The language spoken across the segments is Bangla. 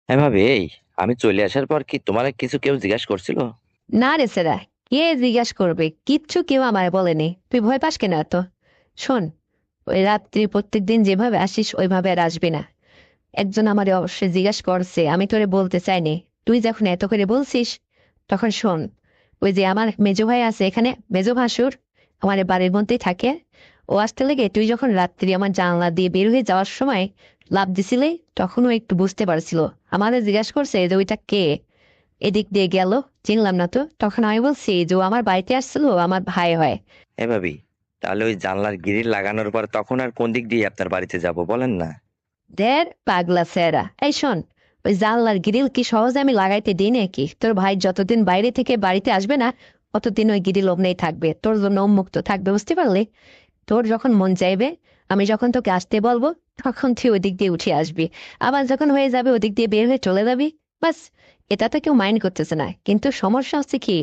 হ্যাঁ ভাবি, আমি চলে আসার পর কি তোমার কিছু কেউ জিজ্ঞাসা করছিল? না রে সেরা, কে জিজ্ঞাস করবে? কিচ্ছু কেউ আমায় বলেনি। তুই ভয় পাস কেন এত? শোন, ওই রাত্রি প্রত্যেকদিন যেভাবে আসিস ওইভাবে আর আসবি না। একজন আমারে অবশ্যই জিজ্ঞাস করছে, আমি তোরে বলতে চাইনি। তুই যখন এত করে বলছিস, তখন শোন। ওই যে আমার মেজো ভাই আছে এখানে, মেজো ভাসুর, আমার এই বাড়ির মধ্যেই থাকে। ও আসতে লেগে তুই যখন রাত্রি আমার জানলা দিয়ে বের হয়ে যাওয়ার সময় লাফ দিছিলে, তখন ও একটু বুঝতে পারছিল। আমাদের জিজ্ঞাসা করছে যে ওইটা কে, এদিক দিয়ে গেল, চিনলাম না তো। তখন আমি বলছি যে ও আমার বাড়িতে আসছিল, ও আমার ভাই হয়। হ্যাঁ ভাবি, তাহলে ওই জানলার গ্রিল লাগানোর পর তখন আর কোন দিক দিয়ে আপনার বাড়িতে যাব বলেন না? দের পাগলা সেরা, এই শোন, ওই জানলার গ্রিল কি সহজে আমি লাগাইতে দিই নাকি? তোর ভাই যতদিন বাইরে থেকে বাড়িতে আসবে না, ততদিন ওই গ্রিল অমনেই থাকবে, তোর জন্য উন্মুক্ত থাকবে, বুঝতে পারলি? তোর যখন মন চাইবে, আমি যখন তোকে আসতে বলবো, তখন তুই ওদিক দিয়ে উঠে আসবি। আবার যখন হয়ে যাবে ওদিক দিয়ে বের হয়ে চলে যাবি, বাস। এটা তো কেউ মাইন্ড করতেছে না, কিন্তু সমস্যা হচ্ছে কি,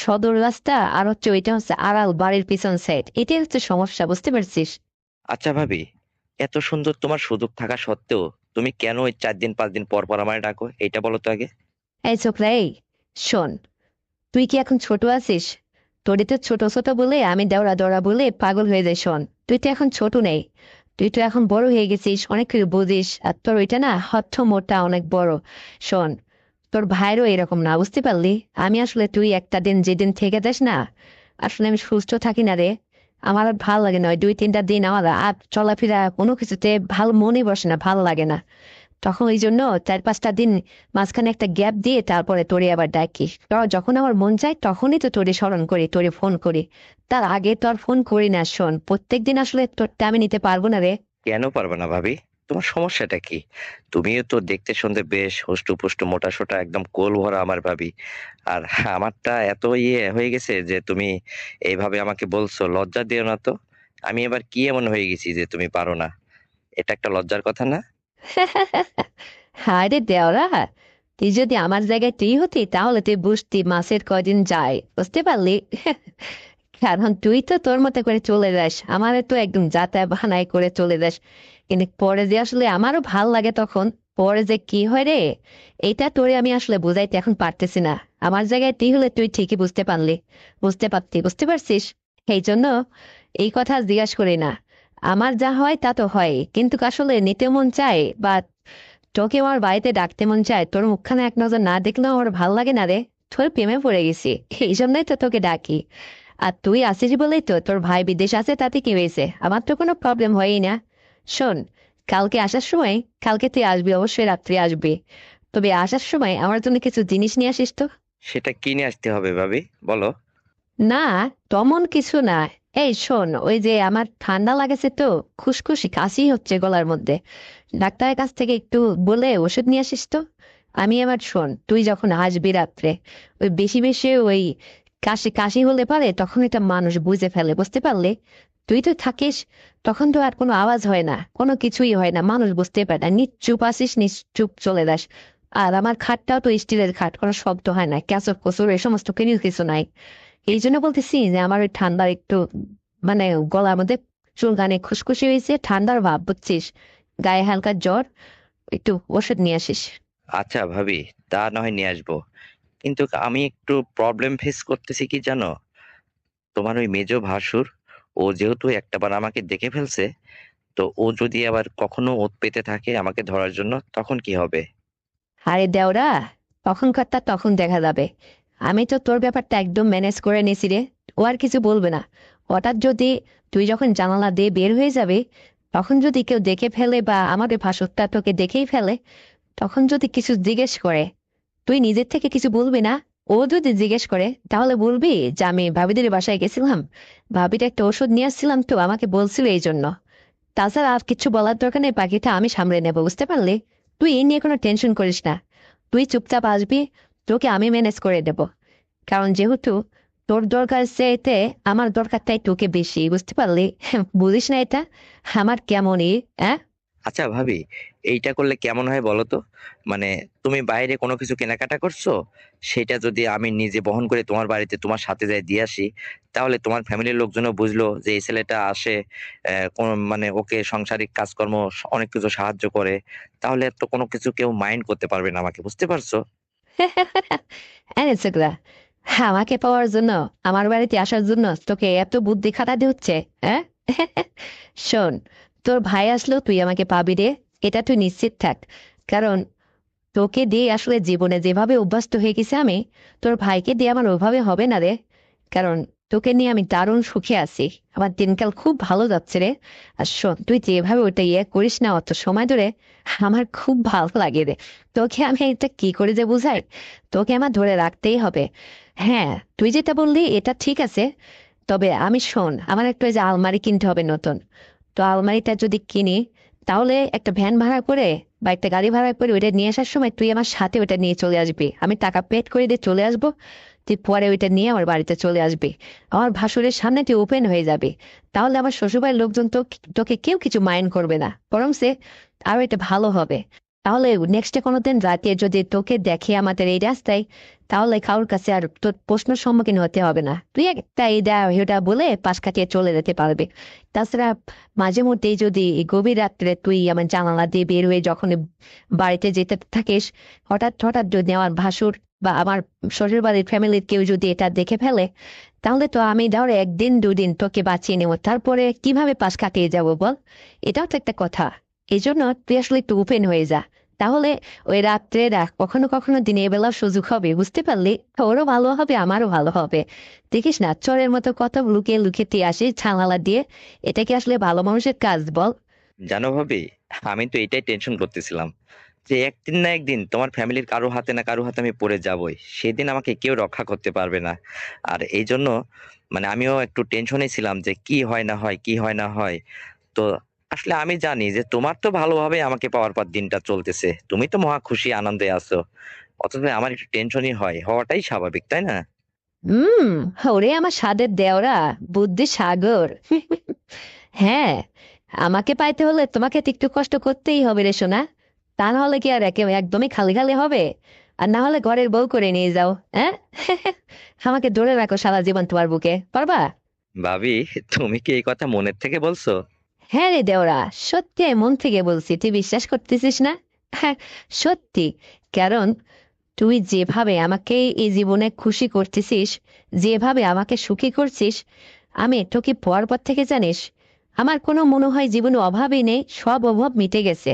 সদর রাস্তা আর হচ্ছে ওইটা হচ্ছে আড়াল বাড়ির পিছন সাইড, এটাই হচ্ছে সমস্যা, বুঝতে পারছিস? আচ্ছা ভাবি, এত সুন্দর তোমার সুযোগ থাকা সত্ত্বেও তুমি কেন ওই 4 দিন 5 দিন পর পর আমায় ডাকো, এইটা বলো তো আগে। এই ছোকরা, এই শোন, তুই কি এখন ছোট আছিস? তোরই তো ছোট ছোট বলে আমি দেওরা দৌড়া বলে পাগল হয়ে যাই। শোন, তুই তো এখন ছোট নেই, তুই তো এখন বড় হয়ে গেছিস, অনেক কিছু বুঝিস, আর তোর ওইটা না হচ্ছ মোটা অনেক বড়। শোন, তোর ভাইরও এরকম না, বুঝতে পারলি? আমি আসলে, তুই একটা দিন যেদিন থেকে যাস না, আসলে আমি সুস্থ থাকি না রে। আমার আর ভাল লাগে না, ওই 2-3টা দিন আমার আর চলাফেরা কোনো কিছুতে ভালো মনে বসে না, ভাল লাগে না। তখন ওই জন্য 4-5টা দিন মাঝখানে একটা গ্যাপ দিয়ে তারপরে তোরে আবার ডাকি। যখন আমার মন চায় তখনই তো তোরে স্মরণ করি, তোরে ফোন করি। তার আগে তো আর ফোন করি না। শোন, প্রত্যেকদিন আসলে তোরটা আমি নিতে পারবো না রে। কেন পারবে না ভাবি? তোমার সমস্যাটা কি? তুমিও তো দেখতে শুনতে বেশ হুষ্টপুষ্ট মোটা সোটা একদম কোল ভরা আমার ভাবি। আর আমারটা এত হয়ে গেছে যে তুমি এইভাবে আমাকে বলছো, লজ্জা দিও না তো। আমি এবার কি এমন হয়ে গেছি যে তুমি পারো না? এটা একটা লজ্জার কথা না? হায় রে দেওরা, তুই যদি আমার জায়গায় তুই হতি তাহলে তুই বুঝতি মাসের কয়দিন যায়, বুঝতে পারলি? কারণ তুই তো তোর মতো করে চলে যাস, আমারে তো একদম যাতায়াত বাহানাই করে চলে যাস। কিন্তু পরে যে আসলে আমারও ভাল লাগে তখন, পরে যে কি হয় রে, এইটা তোরে আমি আসলে বুঝাইতে এখন পারতেছি না। আমার জায়গায় তুই হলে তুই ঠিকই বুঝতে পারলি, বুঝতে পারতি, বুঝতে পারছিস? এই জন্য এই কথা জিজ্ঞাসা করি না। আমার যা হয় তা তো হয়, কিন্তু আসলে নিতে মন চায় বা তোকে আমার বাড়িতে ডাকতে মন চায়, তোর মুখখানে এক নজর না দেখলেও আমার ভাল লাগে না রে। তোর প্রেমে পড়ে গেছি, এই জন্যই তো তোকে ডাকি। আর তুই আসিস বলেই তো তোর ভাই বিদেশ আছে, তাতে কি হয়েছে? আমার তো কোনো প্রবলেম হয়ই না। শোন, কালকে আসার সময়, কালকে তুই আসবি, অবশ্যই রাত্রে আসবি, তবে আসার সময় আমার জন্য কিছু জিনিস নিয়ে আসিস তো। সেটা কিনে আসতে হবে ভাবি, বলো। না, তেমন কিছু না। এই শোন, ওই যে আমার ঠান্ডা লাগেছে তো, খুশখুশি কাশি হচ্ছে গলার মধ্যে, ডাক্তারের কাছ থেকে একটু বলে ওষুধ নিয়ে আসিস তো। আমি আবার শোন, তুই যখন আসবি রাত্রে, ওই বেশি বেশি ওই কাশি কাশি হলে পারে, তখন এটা মানুষ বুঝে ফেলে, বুঝতে পারলে? তুই তো থাকিস, তখন তো আর কোনো আওয়াজ হয় না, কোনো কিছুই হয় না, মানুষ বুঝতে পারে না, নিশ্চুপ আসিস, নিশ্চুপ চলে যাস। আর আমার খাটটাও তো স্টিলের খাট, কোনো শব্দ হয় না, ক্যাচর কোচর এই সমস্ত কিছু নাই। এই জন্য বলতেছি যে আমার ওই ঠান্ডার একটু, মানে গলার মধ্যে চুলকানি, খুশখুশি হয়েছে, ঠান্ডার ভাব, বুঝছিস? গায়ে হালকা জ্বর, একটু ওষুধ নিয়ে আসিস। আচ্ছা ভাবি, তা না হয় নিয়ে আসবো। কিন্তু আমি একটু প্রবলেম ফেস করতেছি কি জানো? তোমার ওই মেজো ভাসুর, ও যেহেতু একটাবার আমাকে দেখে ফেলছে, তো ও যদি আবার কখনো ওত পেতে থাকে আমাকে ধরার জন্য, তখন কি হবে? আরে দেওরা, তখনকারটা তখন দেখা যাবে। আমি তো তোর ব্যাপারটা একদম ম্যানেজ করে নিয়েছি রে। ও আর কিছু বলবে না। হঠাৎ যদি তুই যখন জানালা দিয়ে বের হয়ে যাবে, তখন যদি কেউ দেখে ফেলে বা আমাদের ভাসুরটা তোকে দেখেই ফেলে, তখন যদি কিছু জিজ্ঞেস করে, তুই নিজের থেকে কিছু বলবি না। ও যদি জিজ্ঞেস করে তাহলে বলবি যে আমি ভাবিদের বাসায় গেছিলাম, ভাবির একটা ওষুধ নিয়ে আসছিলাম, তো আমাকে বলছিল এই জন্য। তাছাড়া আর কিছু বলার দরকার নেই, বাকিটা আমি সামলে নেবো, বুঝতে পারলি? তুই এই নিয়ে কোনো টেনশন করিস না। তুই চুপচাপ আসবি, তোকে আমি ম্যানেজ করে দেব। কারণ যেহেতু তোর দরকার চাইতে আমার দরকারটাই তোকে বেশি, বুঝতে পারলি? বুঝিস না এটা আমার কেমনই? হ্যাঁ, আচ্ছা ভাবি, এইটা করলে কেমন হয় বলো তো? মানে তুমি বাইরে কোনো কিছু কেনাকাটা করছো, সেটা যদি আমি নিজে বহন করে তোমার বাড়িতে তোমার সাথে যাই দিয়ে আসি, তাহলে তোমার ফ্যামিলির লোকজনও বুঝলো যে এই ছেলেটা আসে, কোন মানে ওকে সাংসারিক কাজকর্ম অনেক কিছু সাহায্য করে। তাহলে তো কোনো কিছু কেউ মাইন্ড করতে পারবে না আমাকে, বুঝতে পারছো? এনেছেগুলা আমাকে পাওয়ার জন্য, আমার বাড়িতে আসার জন্য তোকে এত বুদ্ধি খাটাতে হচ্ছে, হ্যাঁ? শোন, তোর ভাই আসলেও তুই আমাকে পাবি রে, এটা তুই নিশ্চিত থাক। কারণ তোকে দিয়ে আসলে জীবনে যেভাবে অভ্যস্ত হয়ে গেছি আমি, তোর ভাইকে দিয়ে আমার ওভাবে হবে না রে। কারণ তোকে নিয়ে আমি দারুণ সুখে আছি, আমার দিনকাল খুব ভালো যাচ্ছে রে। আর শোন, তুই যেভাবে ওইটা ইয়ে করিস না অত সময় ধরে, আমার খুব ভালো লাগে রে। তোকে আমি এটা কি করে যে বুঝাই, তোকে আমার ধরে রাখতেই হবে। হ্যাঁ, তুই যেটা বললি এটা ঠিক আছে। তবে আমি শোন, আমার একটা ওই যে আলমারি কিনতে হবে নতুন। তো আলমারিটা যদি কিনি, তাহলে একটা ভ্যান ভাড়া করে বা একটা গাড়ি ভাড়া করে ওইটা নিয়ে আসার সময় তুই আমার সাথে ওইটা নিয়ে চলে আসবি, আমি টাকা পেড করে দিয়ে চলে আসবো। তুই পরে ওইটা নিয়ে আমার বাড়িতে চলে আসবি, আমার ভাসুরের সামনে তুই ওপেন হয়ে যাবি। তাহলে আমার শ্বশুরবাড়ির লোকজন তো তোকে কেউ কিছু মাইন্ড করবে না, বরং সে আরো এটা ভালো হবে। তাহলে নেক্সটে কোনোদিন রাতে যদি তোকে দেখে আমাদের এই রাস্তায়, তাহলে কারোর কাছে আর তোর প্রশ্নের সম্মুখীন হতে হবে না, তুই একটা এটা ওটা বলে পাশ কাটিয়ে চলে যেতে পারবি। তাছাড়া মাঝে মধ্যেই যদি এই গভীর রাত্রে তুই আমার জানালা দিয়ে বের হয়ে যখন বাড়িতে যেতে থাকিস, হঠাৎ হঠাৎ যদি আমার ভাসুর বা আমার শ্বশুর বাড়ির ফ্যামিলির কেউ যদি এটা দেখে ফেলে, তাহলে তো আমি ধরো একদিন দুদিন তোকে বাঁচিয়ে নেবো, তারপরে কিভাবে পাশ কাটিয়ে যাবো বল? এটাও তো একটা কথা। এই জন্য তুই আসলে একটু ওপেন হয়ে যা, তাহলে ওই রাত্রে কখনো কখনো দিনের বেলা সুযোগ হবে, বুঝতে পারলি? ওরও ভালো হবে, আমারও ভালো হবে। দেখিস না, চোরের মতো কত লুকিয়ে লুকিয়ে তুই আসিস জানালা দিয়ে। এটা কি আসলে ভালো মানুষের কাজ বল? জানো ভাবি, আমি তো এটাই টেনশন করতেছিলাম যে একদিন না একদিন তোমার ফ্যামিলির কারো হাতে না কারো হাতে আমি পড়ে যাবই, সেদিন আমাকে কেউ রক্ষা করতে পারবে না। আর এই জন্য মানে আমিও একটু টেনশনে ছিলাম যে কি হয় না হয়, কি হয় না হয়। তো আসলে আমি জানি যে তোমার তো ভালোভাবে আমাকে পাওয়ার পর দিনটা চলতেছে, তুমি তো মহা খুশি আনন্দে আছো, অথচ আমার একটু টেনশনই হয়, হওয়াটাই স্বাভাবিক, তাই না? হুম। ওরে আমার স্বাদের দেওরা, বুদ্ধি সাগর। হ্যাঁ, আমাকে পাইতে হলে তোমাকে তো একটু কষ্ট করতেই হবে রে সোনা। তা না হলে কি আর একদমই খালি খালি হবে? আর না হলে ঘরের বউ করে নিয়ে যাও, হ্যাঁ? আমাকে ধরে রাখো সারা জীবন তোমার বুকে, পারবা? ভাবি, তুমি কি এই কথা মনের থেকে বলছো? হ্যাঁ রে দেওরা, সত্যি আমি মন থেকে বলছি, তুই বিশ্বাস করতেছিস না? হ্যাঁ, সত্যি। কারণ তুই যেভাবে আমাকে এই জীবনে খুশি করতেছিস, যেভাবে আমাকে সুখী করছিস, আমি তোকে পর পর থেকে জানিস, আমার কোনো মনে হয় জীবনে অভাবই নেই, সব অভাব মিটে গেছে।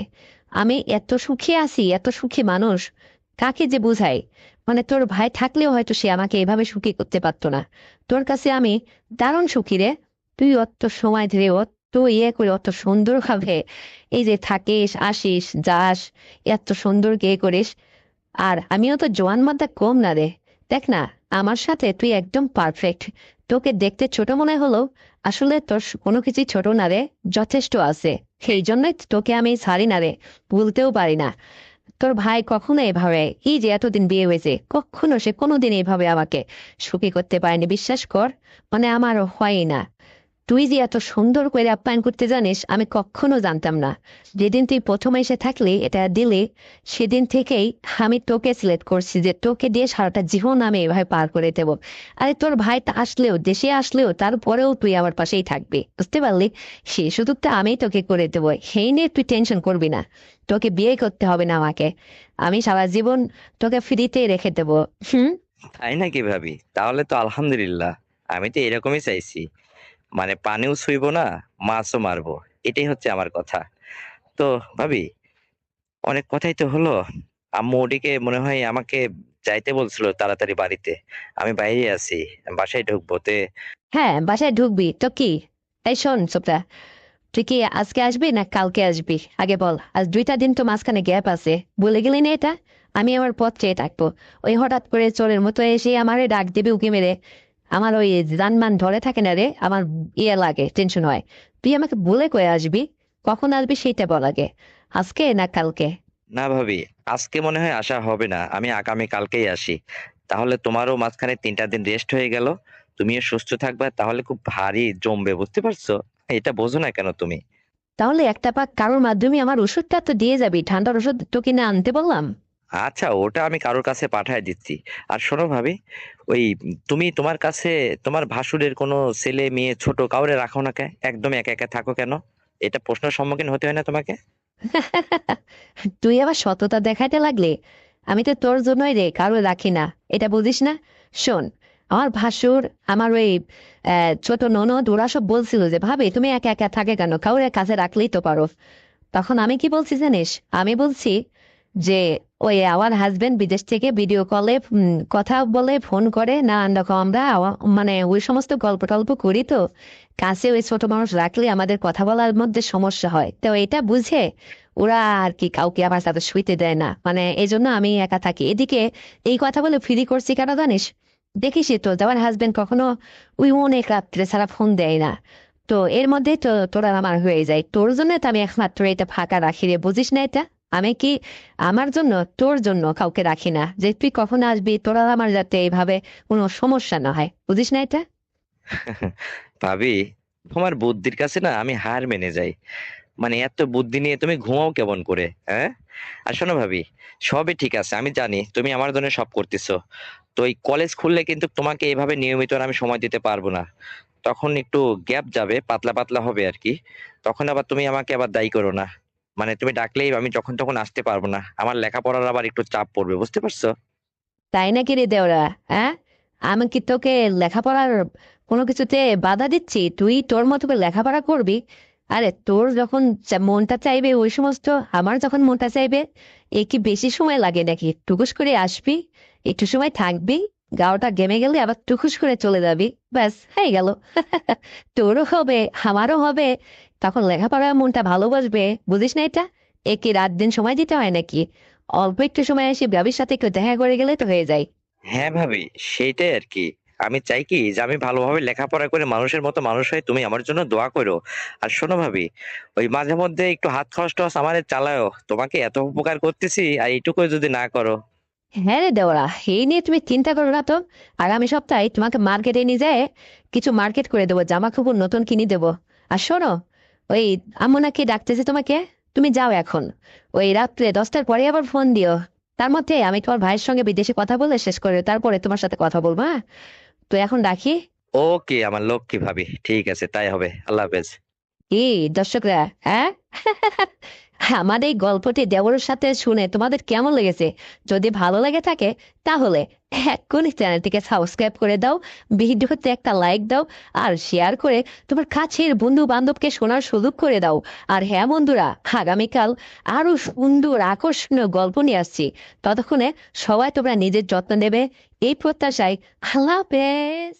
আমি এত সুখী আছি, এত সুখী মানুষ, কাকে যে বুঝাই। মানে তোর ভাই থাকলেও হয়তো সে আমাকে এভাবে সুখী করতে পারতো না। তোর কাছে আমি দারুণ সুখী রে। তুই অত সময় ধরে অত ইয়ে করে অত সুন্দর ভাবে এই যে থাকিস, আসিস, যাস, এত সুন্দর কে করিস। আর আমিও তো জোয়ান মাদ্দা কম না রে। দেখ না, আমার সাথে তুই একদম পারফেক্ট। তোকে দেখতে ছোট মনে হলো, আসলে তোর কোনো কিছুই ছোট না রে, যথেষ্ট আছে। সেই জন্যই তোকে আমি ছাড়ি না রে, ভুলতেও পারি না। তোর ভাই কখনো এভাবে, এই যে এতদিন বিয়ে হয়েছে, কখনো সে কোনোদিন এইভাবে আমাকে সুখী করতে পারেনি, বিশ্বাস কর। মানে আমারও হয় না। তুই যে এত সুন্দর করে আপ্যায়ন করতে জানিস আমি কখনো জানতাম না। যেদিন তুই প্রথম এসে থাকলি এটা দিলে, সেদিন থেকেই আমি তোকে সিলেক্ট করছি যে তোকে দিয়ে সারাটা জীবন আমি এভাবে পার করে দেবো। আরে তোর ভাই তা আসলেও, দেশে আসলেও, তারপরেও তুই আমার পাশেই থাকবি, বুঝতে পারলি? সেই সুযোগটা আমি তোকে করে দেবো, সেই নিয়ে তুই টেনশন করবি না। তোকে বিয়ে করতে হবে না আমাকে, আমি সারা জীবন তোকে ফ্রিতেই রেখে দেবো। হুম। তাই নাকি ভাবি? তাহলে তো আলহামদুলিল্লাহ, আমি তো এরকমই চাইছি। মানে পানিও ছুঁইবো না, মাছও মারবো, এটাই হচ্ছে আমার কথা। তো ভাবি, অনেক কথাই তো হলো। আম্মু ওদিকে মনে হয় আমাকে যাইতে বলছিল তাড়াতাড়ি বাড়িতে, আমি বাইরে আছি, বাসায় ঢুকবো তে। হ্যাঁ, বাসায় ঢুকবি তো কি? এই শোন ছোটরা, তুই কি আজকে আসবি না কালকে আসবি আগে বল? আজ 2টা দিন তো মাঝখানে গ্যাপ আছে, বলে গেলি না এটা? আমি আমার পথ চেয়ে থাকবো, ওই হঠাৎ করে চোরের মতো এসে আমারে ডাক দেবে উকি মেরে। আমার ওই জানমান ধরে থাকে না রে, আমার ইয়ে লাগে, টেনশন হয়। তুই আমাকে বলে কয়ে আসবি, কখন আসবি সেইটা বল আগে, আজকে না কালকে? না ভাবি, আজকে মনে হয় আসা হবে না, আমি আগামী কালকেই আসি। তাহলে তোমারও মাঝখানে 3টা দিন রেস্ট হয়ে গেল, তুমিও সুস্থ থাকবা, তাহলে খুব ভারী জমবে, বুঝতে পারছো? এটা বোঝো না কেন তুমি? তাহলে একটা পাক কারোর মাধ্যমে আমার ওষুধটা তো দিয়ে যাবি, ঠান্ডার ওষুধ তো কিনে আনতে বললাম। আচ্ছা, ওটা আমি কারোর কাছে পাঠায় দিচ্ছি। আর শোনো ভাবি, ওই তুমি তোমার কাছে তোমার ভাসুরের কোনো ছেলে মেয়ে ছোট কাউরে রাখো না কেন, একদম একা একা থাকো কেন? এটা প্রশ্নের সম্মুখীন হতে হয় না তোমাকে? তুই আবার সততা দেখাতে লাগলে। আমি তো তোর জন্যই রে কারো রাখি না, এটা বুঝিস না? শোন, আমার ভাসুর, আমার ওই ছোট ননদ ওরা সব বলছিল যে ভাবি তুমি একা একা থাকে কেন, কাউরে কাছে রাখলেই তো পারো। তখন আমি কি বলছি জানিস? আমি বলছি যে ওই আমার হাজবেন্ড বিদেশ থেকে ভিডিও কলে কথা বলে, ফোন করে না, দেখো আমরা মানে ওই সমস্ত গল্প টল্প করি তো, কাছে ওই ছোট মানুষ রাখলে আমাদের কথা বলার মধ্যে সমস্যা হয়, তো এটা বুঝে ওরা আর কি কাউকে আমার সাথে শুইতে দেয় না, মানে এই জন্য আমি একা থাকি এদিকে। এই কথা বলে ফ্রি করছি কেন জানিস? দেখিসই তো আমার হাজবেন্ড কখনো ওই অনেক রাত্রে ছাড়া ফোন দেয় না। তো এর মধ্যে তো তোরা আমার হয়ে যায়, তোর জন্য তো আমি একমাত্র এটা ফাঁকা রাখি রে, বুঝিস না এটা? আমি কি আমার জন্য, তোর জন্য কাউকে রাখি না, যে তুই কখন আসবি, তোরা আমার যাতে এইভাবে কোনো সমস্যা না হয়, বুঝিস না এটা? ভাবি, তোমার বুদ্ধির কাছে না আমি হার মেনে যাই। মানে এত বুদ্ধি নিয়ে তুমি ঘুমাও কেমন করে, হ্যাঁ? আর শোনো ভাবি, সবই ঠিক আছে, আমি জানি তুমি আমার জন্য সব করতেছো। তো এই কলেজ খুললে কিন্তু তোমাকে এভাবে নিয়মিত আর আমি সময় দিতে পারবো না। তখন একটু গ্যাপ যাবে, পাতলা পাতলা হবে আর কি। তখন আবার তুমি আমাকে আবার দায়ী করো না। মানে তুমি ডাকলেই আমি যখন তখন আসতে পারবো না, আমার লেখাপড়ার আবার একটু চাপ পড়বে, বুঝতে পারছো? তাই নাকি রে দেওরা? হ্যাঁ, আমি কি তোকে লেখাপড়ার কোনো কিছুতে বাধা দিচ্ছি? তুই তোর মতো করে লেখাপড়া করবি। আরে তোর যখন মনটা চাইবে ওই সমস্ত, আমার যখন মনটা চাইবে, এ কি বেশি সময় লাগে নাকি? টুকুস করে আসবি, একটু সময় থাকবি, গাওটা গেমে গেলে আবার টুকুস করে চলে যাবি, ব্যাস হয়ে গেল। তোরও হবে, আমারও হবে, তখন লেখাপড়ার মনটা ভালোবাসবে, বুঝিস না এটা? এ কি রাত দিন সময় দিতে হয় নাকি? অল্প একটু সময় এসে ভাবির সাথে একটু দেখা করে গেলে তো হয়ে যায়। হ্যাঁ ভাবি, সেইটাই আর কি। আমি চাই কি যে আমি ভালোভাবে লেখাপড়া করে মানুষের মতো মানুষ হয়ে তুমি আমার জন্য দোয়া করো। আর শোনো ভাবি, ওই মাঝে মধ্যে একটু হাত খরচ টরচ আমারে চালাও, তোমাকে এত উপকার করতেছি আর এইটুকু যদি না করো। হ্যাঁ রে দেওরা, এই নিয়ে তুমি চিন্তা করো না তো। আগামী সপ্তাহে তোমাকে মার্কেটে নিয়ে যায় কিছু মার্কেট করে দেবো, জামা কাপড় নতুন কিনে দেবো। আর শোনো, ওই আম্মু নাকি ডাকতেছে তোমাকে, তুমি যাও এখন। ওই রাত্রে 10টার পরে আবার ফোন দিও। তার মধ্যে আমি তোমার ভাইয়ের সঙ্গে বিদেশে কথা বলে শেষ করে তারপরে তোমার সাথে কথা বলবো, হ্যাঁ? তো এখন রাখি। ওকে আমার লক্ষ্মী ভাবি, ঠিক আছে, তাই হবে, আল্লাহ হাফেজ। কি দর্শকরা, হ্যাঁ? আমার এই গল্পটি দেওরের সাথে শুনে তোমাদের কেমন লেগেছে? যদি ভালো লেগে থাকে তাহলে এক্ষুনি চ্যানেলটিকে সাবস্ক্রাইব করে দাও, ভিডিওতে একটা লাইক দাও, আর শেয়ার করে তোমার কাছের বন্ধু বান্ধবকে শোনার সুযোগ করে দাও। আর হ্যাঁ বন্ধুরা, আগামীকাল আরো সুন্দর আকর্ষণীয় গল্প নিয়ে আসছি। ততক্ষণে সবাই তোমরা নিজের যত্ন নেবে, এই প্রত্যাশায়। আল্লাহ হাফেজ।